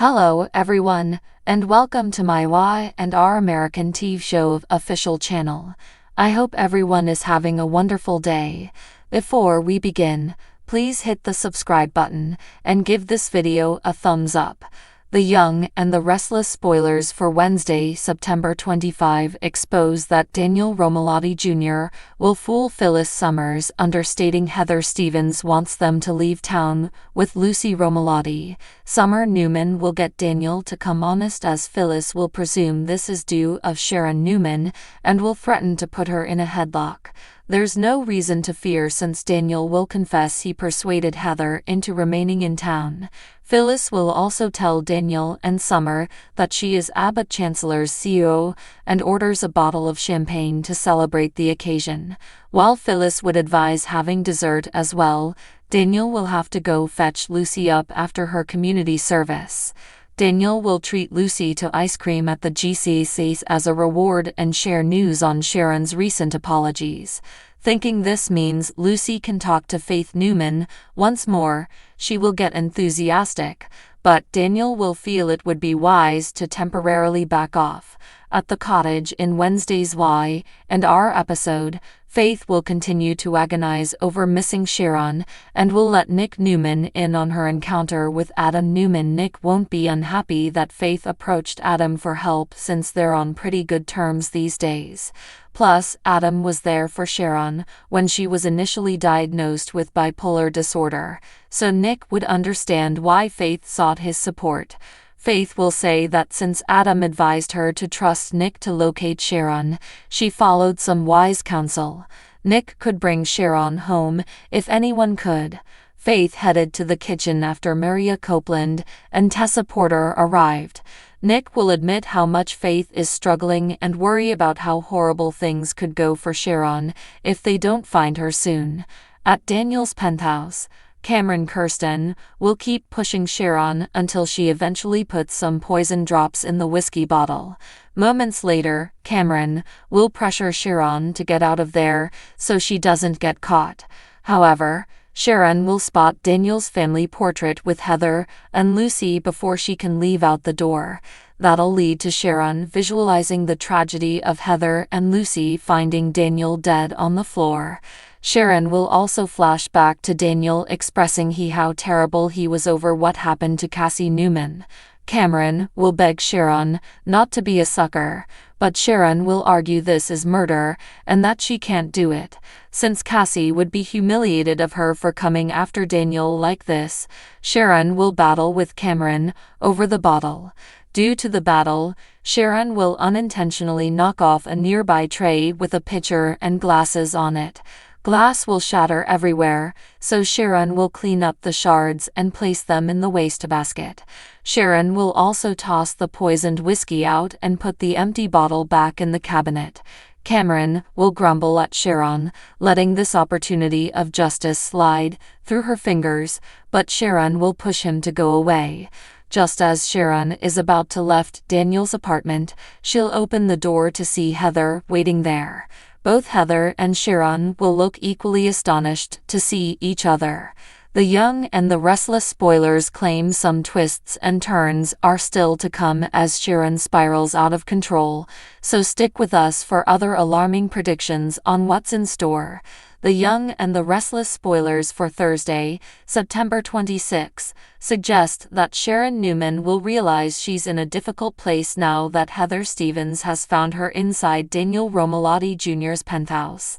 Hello everyone, and welcome to my Y&R American TV show official channel. I hope everyone is having a wonderful day. Before we begin, please hit the subscribe button and give this video a thumbs up. The Young and the Restless spoilers for Wednesday, September 25 expose that Daniel Romalotti Jr. will fool Phyllis Summers, understating Heather Stevens wants them to leave town with Lucy Romalotti. Summer Newman will get Daniel to come honest, as Phyllis will presume this is due of Sharon Newman and will threaten to put her in a headlock. There's no reason to fear, since Daniel will confess he persuaded Heather into remaining in town. Phyllis will also tell Daniel and Summer that she is Abbott Chancellor's CEO and orders a bottle of champagne to celebrate the occasion. While Phyllis would advise having dessert as well, Daniel will have to go fetch Lucy up after her community service. Daniel will treat Lucy to ice cream at the GCSEs as a reward and share news on Sharon's recent apologies. Thinking this means Lucy can talk to Faith Newman once more, she will get enthusiastic, but Daniel will feel it would be wise to temporarily back off. At the cottage in Wednesday's Y&R episode, Faith will continue to agonize over missing Sharon and will let Nick Newman in on her encounter with Adam Newman. Nick won't be unhappy that Faith approached Adam for help, since they're on pretty good terms these days. Plus, Adam was there for Sharon when she was initially diagnosed with bipolar disorder, so Nick would understand why Faith sought his support. Faith will say that since Adam advised her to trust Nick to locate Sharon, she followed some wise counsel. Nick could bring Sharon home if anyone could. Faith headed to the kitchen after Maria Copeland and Tessa Porter arrived. Nick will admit how much Faith is struggling and worry about how horrible things could go for Sharon if they don't find her soon. At Daniel's penthouse, Cameron Kirsten will keep pushing Sharon until she eventually puts some poison drops in the whiskey bottle. Moments later, Cameron will pressure Sharon to get out of there so she doesn't get caught. However, Sharon will spot Daniel's family portrait with Heather and Lucy before she can leave out the door. That'll lead to Sharon visualizing the tragedy of Heather and Lucy finding Daniel dead on the floor. Sharon will also flash back to Daniel expressing how terrible he was over what happened to Cassie Newman. Cameron will beg Sharon not to be a sucker, but Sharon will argue this is murder and that she can't do it, since Cassie would be humiliated of her for coming after Daniel like this. Sharon will battle with Cameron over the bottle. Due to the battle, Sharon will unintentionally knock off a nearby tray with a pitcher and glasses on it. Glass will shatter everywhere, so Sharon will clean up the shards and place them in the wastebasket. Sharon will also toss the poisoned whiskey out and put the empty bottle back in the cabinet. Cameron will grumble at Sharon, letting this opportunity of justice slide through her fingers, but Sharon will push him to go away. Just as Sharon is about to leave Daniel's apartment, she'll open the door to see Heather waiting there. Both Heather and Sharon will look equally astonished to see each other. The Young and the Restless spoilers claim some twists and turns are still to come as Sharon spirals out of control, so stick with us for other alarming predictions on what's in store. The Young and the Restless spoilers for Thursday, September 26, suggest that Sharon Newman will realize she's in a difficult place now that Heather Stevens has found her inside Daniel Romalotti Jr.'s penthouse.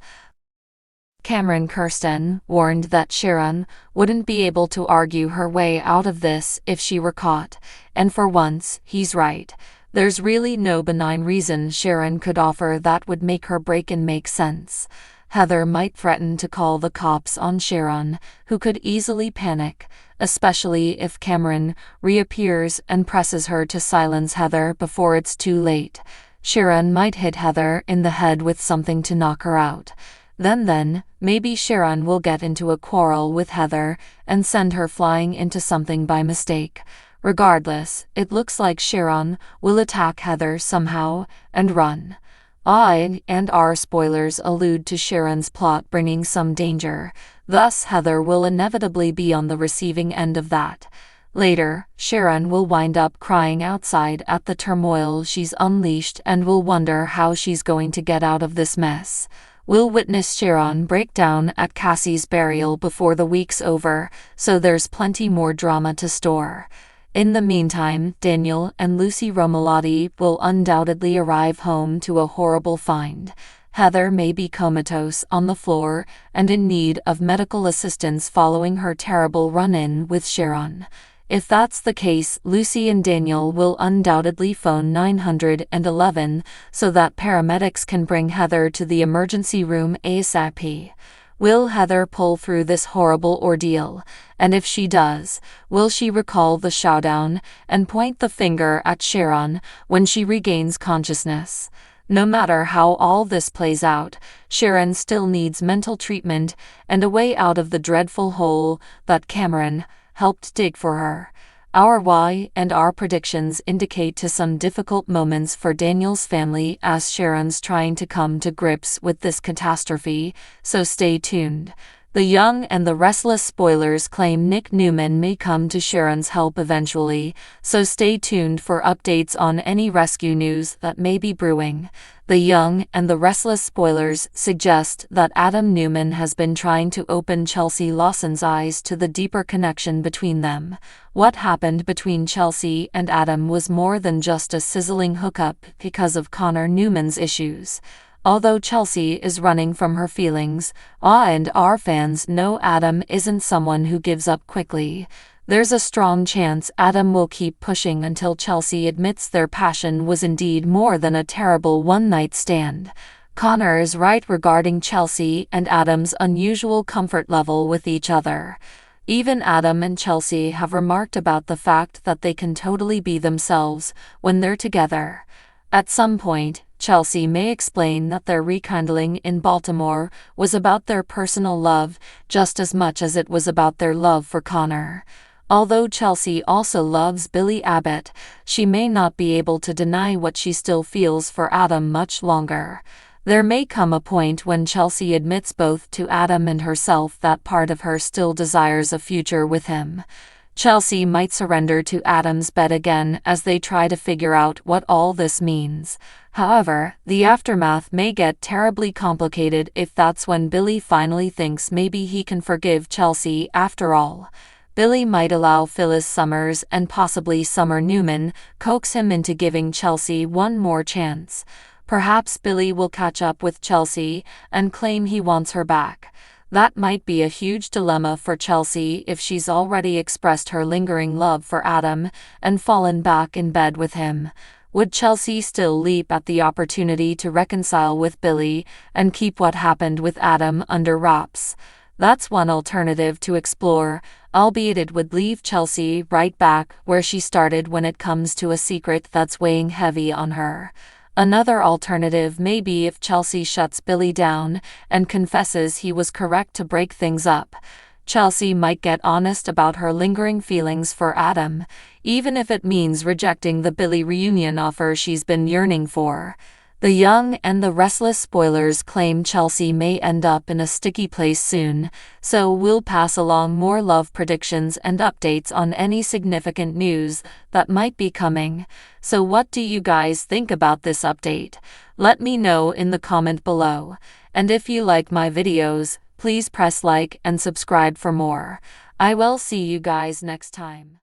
Cameron Kirsten warned that Sharon wouldn't be able to argue her way out of this if she were caught, and for once, he's right. There's really no benign reason Sharon could offer that would make her break and make sense. Heather might threaten to call the cops on Sharon, who could easily panic, especially if Cameron reappears and presses her to silence Heather before it's too late. Sharon might hit Heather in the head with something to knock her out. Then, maybe Sharon will get into a quarrel with Heather and send her flying into something by mistake. Regardless, it looks like Sharon will attack Heather somehow and run. I&R spoilers allude to Sharon's plot bringing some danger, thus Heather will inevitably be on the receiving end of that. Later, Sharon will wind up crying outside at the turmoil she's unleashed and will wonder how she's going to get out of this mess. We'll witness Sharon break down at Cassie's burial before the week's over, so there's plenty more drama to store. In the meantime, Daniel and Lucy Romolotti will undoubtedly arrive home to a horrible find. Heather may be comatose on the floor and in need of medical assistance following her terrible run-in with Sharon. If that's the case, Lucy and Daniel will undoubtedly phone 911 so that paramedics can bring Heather to the emergency room ASAP. Will Heather pull through this horrible ordeal? And if she does, will she recall the showdown and point the finger at Sharon when she regains consciousness? No matter how all this plays out, Sharon still needs mental treatment and a way out of the dreadful hole that Cameron helped dig for her. Our why and our predictions indicate to some difficult moments for Daniel's family as Sharon's trying to come to grips with this catastrophe, so stay tuned. The Young and the Restless spoilers claim Nick Newman may come to Sharon's help eventually, so stay tuned for updates on any rescue news that may be brewing. The Young and the Restless spoilers suggest that Adam Newman has been trying to open Chelsea Lawson's eyes to the deeper connection between them. What happened between Chelsea and Adam was more than just a sizzling hookup because of Connor Newman's issues. Although Chelsea is running from her feelings, and our fans know Adam isn't someone who gives up quickly. There's a strong chance Adam will keep pushing until Chelsea admits their passion was indeed more than a terrible one-night stand. Connor is right regarding Chelsea and Adam's unusual comfort level with each other. Even Adam and Chelsea have remarked about the fact that they can totally be themselves when they're together. At some point, Chelsea may explain that their rekindling in Baltimore was about their personal love just as much as it was about their love for Connor. Although Chelsea also loves Billy Abbott, she may not be able to deny what she still feels for Adam much longer. There may come a point when Chelsea admits both to Adam and herself that part of her still desires a future with him. Chelsea might surrender to Adam's bed again as they try to figure out what all this means. However, the aftermath may get terribly complicated if that's when Billy finally thinks maybe he can forgive Chelsea after all. Billy might allow Phyllis Summers and possibly Summer Newman coax him into giving Chelsea one more chance. Perhaps Billy will catch up with Chelsea and claim he wants her back. That might be a huge dilemma for Chelsea if she's already expressed her lingering love for Adam and fallen back in bed with him. Would Chelsea still leap at the opportunity to reconcile with Billy and keep what happened with Adam under wraps? That's one alternative to explore, albeit it would leave Chelsea right back where she started when it comes to a secret that's weighing heavy on her. Another alternative may be if Chelsea shuts Billy down and confesses he was correct to break things up. Chelsea might get honest about her lingering feelings for Adam, even if it means rejecting the Billy reunion offer she's been yearning for. The Young and the Restless spoilers claim Chelsea may end up in a sticky place soon, so we'll pass along more love predictions and updates on any significant news that might be coming. So what do you guys think about this update? Let me know in the comment below. And if you like my videos, please press like and subscribe for more. I will see you guys next time.